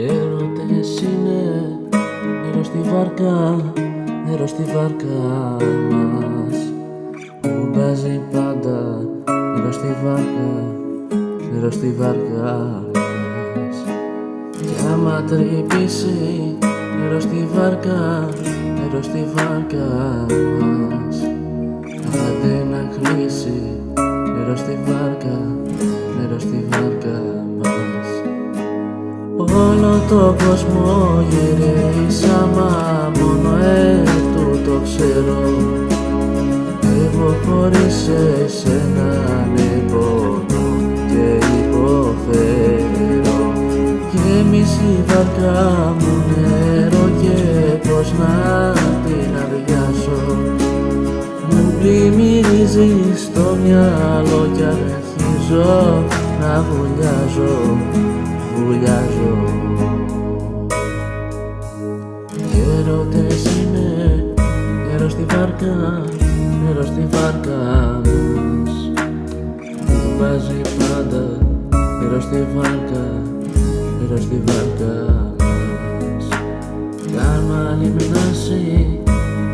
Έρωτες είναι νερό στη βάρκα μας, που μπάζει πάντα νερό στη βάρκα μας. Κι άμα τρυπήσει νερό στη βάρκα μας, άντε να κλείσει νερό στη βάρκα μας. Όλο το κόσμο γυρίσαμε, μόνο το ξέρω. Εγώ χωρίς εσένα πονώ και υποφέρω. Γέμισε η βάρκα μου νερό και πώς να την αδειάσω. Μου πλημμυρίζει στο μυαλό κι αρχίζω να βουλιάζω. Έρωτες είναι νερό στη βάρκα μας, που βάζει πάντα νερό στη βάρκα μας. Κι άμα λιμνάσει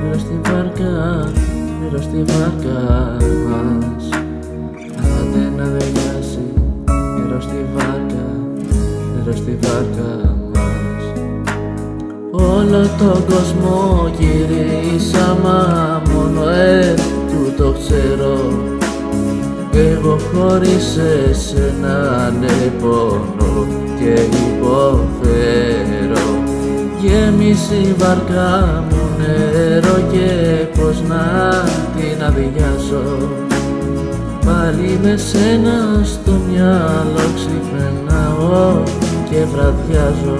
νερό στη βάρκα μας, άντε να δελειάσει νερό στη βάρκα μας. Όλο τον κόσμο γυρίσαμε, μόνο το ξέρω. Εγώ χωρίς εσένα πονώ και υποφέρω. Γέμισε η βάρκα μου νερό και πώς να την αδειάσω. Πάλι με σένα στο μυαλό ξυπνάω και βραδιάζω.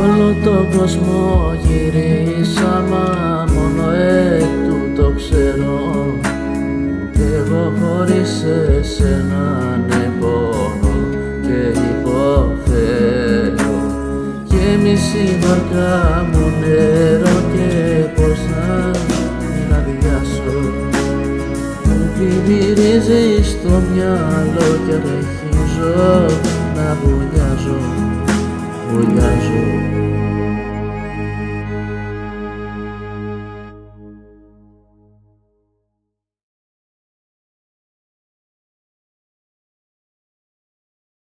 Όλο τον κόσμο γυρίσαμε, μόνο το ξέρω. Εγώ χωρίς εσένα πονώ και υποφέρω. Γέμισε η βάρκα μου νερό και πώς να την αδειάσω. Μου πλημμυρίζει στο μυαλό και αρχίζω να βουλιάζω.